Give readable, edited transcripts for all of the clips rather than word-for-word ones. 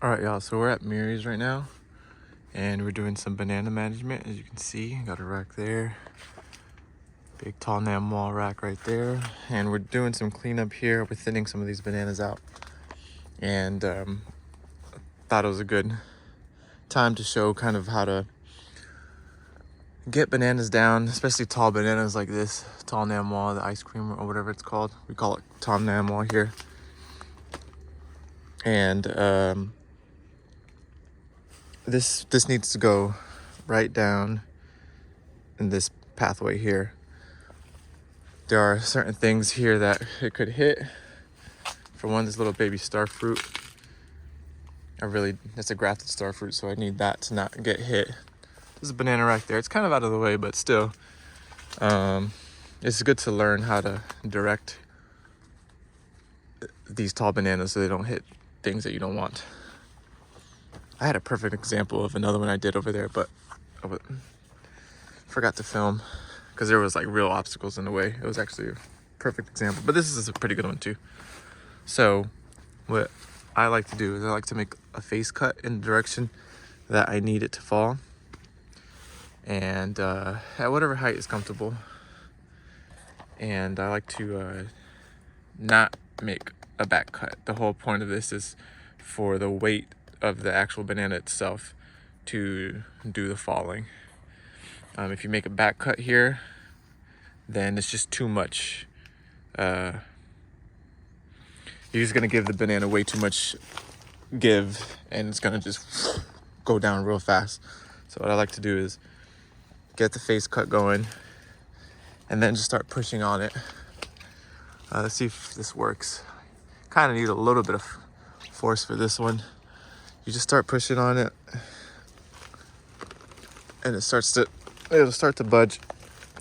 All right, y'all, so we're at Miri's right now and we're doing some banana management. As you can see, got a rack there, big tall nam wall rack right there, and we're doing some cleanup here. We're thinning some of these bananas out, and thought it was a good time to show kind of how to get bananas down, especially tall bananas like this tall nam wall, the ice cream or whatever it's called. We call it tall nam wall here. And this needs to go right down in this pathway here. There are certain things here that it could hit. For one, this little baby star fruit. It's a grafted star fruit, so I need that to not get hit. There's a banana right there. It's kind of out of the way, but still, it's good to learn how to direct these tall bananas so they don't hit things that you don't want. I had a perfect example of another one I did over there, but I forgot to film because there was like real obstacles in the way. It was actually a perfect example, but this is a pretty good one too. So what I like to do is I like to make a face cut in the direction that I need it to fall, and at whatever height is comfortable. And I like to not make a back cut. The whole point of this is for the weight of the actual banana itself to do the falling. If you make a back cut here, then it's just too much. You're just gonna give the banana way too much give, and it's gonna just go down real fast. So what I like to do is get the face cut going and then just start pushing on it. Let's see if this works. Kind of need a little bit of force for this one. You just start pushing on it and it'll start to budge.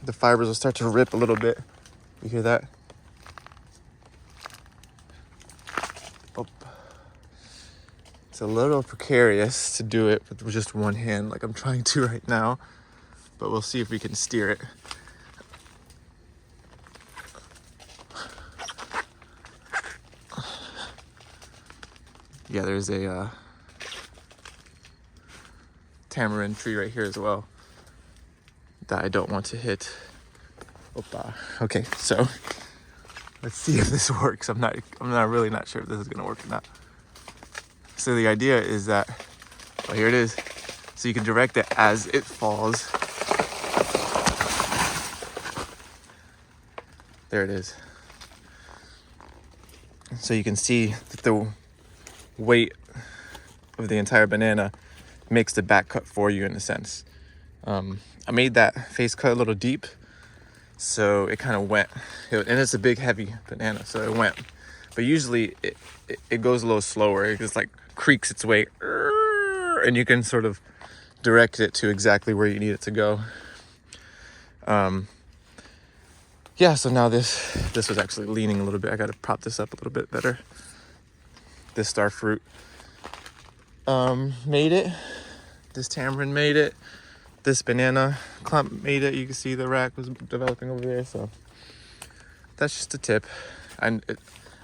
The fibers will start to rip a little bit. You hear that? Oh. It's a little precarious to do it with just one hand like I'm trying to right now, but we'll see if we can steer it. Yeah, there's a tamarind tree right here as well that I don't want to hit. Opa. Okay, so let's see if this works. I'm really not sure if this is gonna work or not. So the idea is that, well, here it is. So you can direct it as it falls. There it is. So you can see that the weight of the entire banana makes the back cut for you in a sense. I made that face cut a little deep, so it kind of went, and it's a big heavy banana, so it went. But usually it goes a little slower. It just like creaks its way, and you can sort of direct it to exactly where you need it to go. Yeah, so now this was actually leaning a little bit. I got to prop this up a little bit better. This star fruit made it. This tamarind made it. This banana clump made it. You can see the rack was developing over there. So that's just a tip. And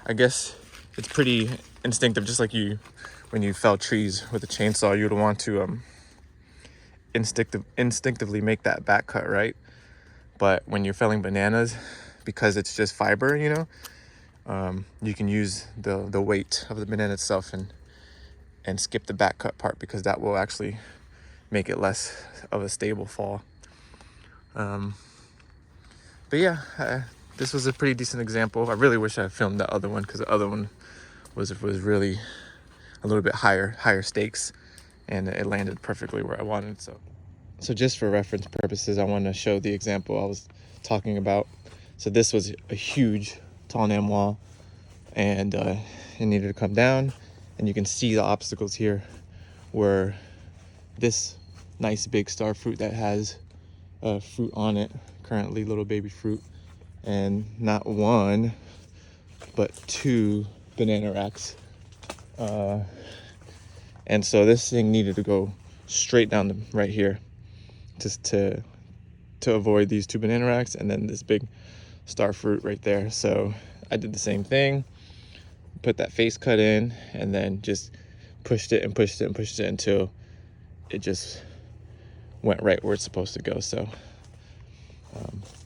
I guess it's pretty instinctive, just like when you fell trees with a chainsaw, you'd want to instinctively make that back cut, right? But when you're felling bananas, because it's just fiber, you can use the weight of the banana itself and skip the back cut part, because that will actually make it less of a stable fall. But yeah, this was a pretty decent example. I really wish I filmed that other one, because the other one was really a little bit higher stakes, and it landed perfectly where I wanted. So just for reference purposes, I want to show the example I was talking about. So this was a huge tall nam wall, and it needed to come down, and you can see the obstacles here were this nice big star fruit that has fruit on it currently, little baby fruit, and not one but two banana racks, and so this thing needed to go straight down right here just to avoid these two banana racks and then this big star fruit right there. So I did the same thing, put that face cut in, and then just pushed it and pushed it and pushed it until it just went right where it's supposed to go. So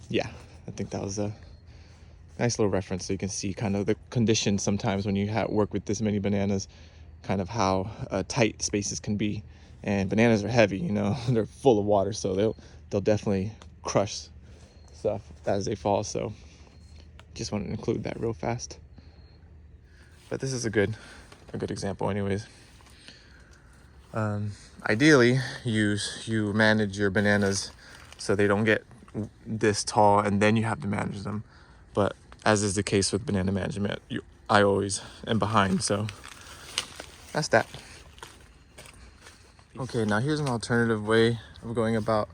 yeah, I think that was a nice little reference, so you can see kind of the conditions sometimes when you work with this many bananas, kind of how tight spaces can be. And bananas are heavy, you know, they're full of water, so they'll definitely crush stuff as they fall. So just wanted to include that real fast. But this is a good example anyways. Ideally, you manage your bananas so they don't get this tall and then you have to manage them. But as is the case with banana management, I always am behind, so that's that. Okay, now here's an alternative way of going about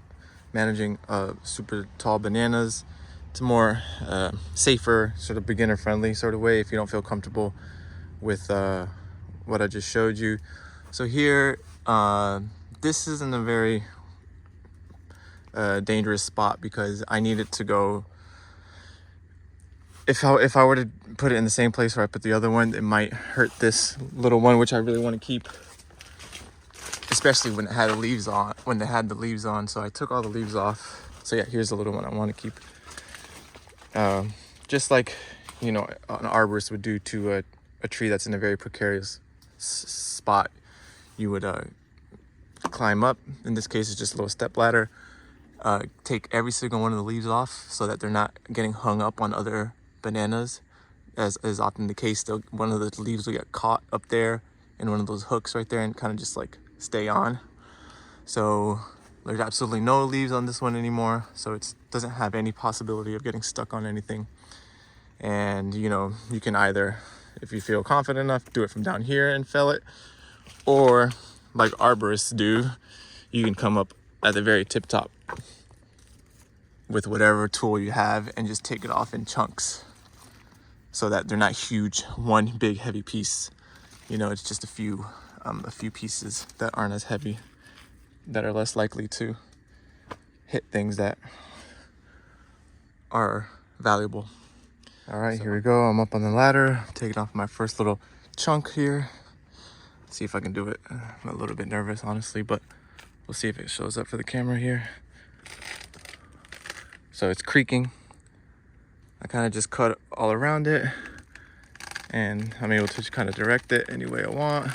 managing super tall bananas. It's a more safer, sort of beginner friendly sort of way if you don't feel comfortable with what I just showed you. So here, this isn't a very dangerous spot because I need it to go. If I were to put it in the same place where I put the other one, it might hurt this little one, which I really want to keep, especially when it had the leaves on. When they had the leaves on, so I took all the leaves off. So yeah, here's the little one I want to keep. Just like, you know, an arborist would do to a tree that's in a very precarious spot. You would climb up. In this case, it's just a little step ladder. Take every single one of the leaves off so that they're not getting hung up on other bananas. As is often the case, one of the leaves will get caught up there in one of those hooks right there and kind of just like stay on. So there's absolutely no leaves on this one anymore, so it doesn't have any possibility of getting stuck on anything. And you know, you can either, if you feel confident enough, do it from down here and fell it, or like arborists do, you can come up at the very tip top with whatever tool you have and just take it off in chunks so that they're not huge, one big heavy piece. You know, it's just a few pieces that aren't as heavy, that are less likely to hit things that are valuable. All right, here we go. I'm up on the ladder, taking off my first little chunk here. See if I can do it. I'm a little bit nervous, honestly, but we'll see if it shows up for the camera here. So it's creaking. I kind of just cut all around it, and I'm able to kind of direct it any way I want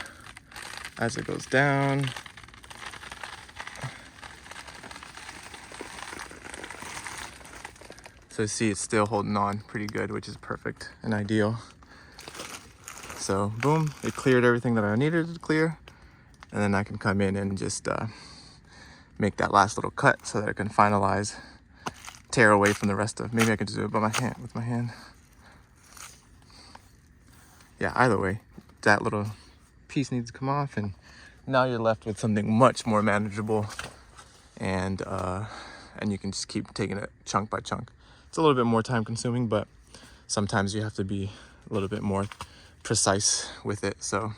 as it goes down. So you see it's still holding on pretty good, which is perfect and ideal. So boom, it cleared everything that I needed to clear. And then I can come in and just make that last little cut so that I can finalize, tear away from the rest of, maybe I can just do it by my hand, with my hand. Yeah, either way, that little piece needs to come off, and now you're left with something much more manageable, and you can just keep taking it chunk by chunk. It's a little bit more time consuming, but sometimes you have to be a little bit more precise with it. So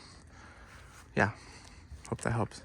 yeah, hope that helps.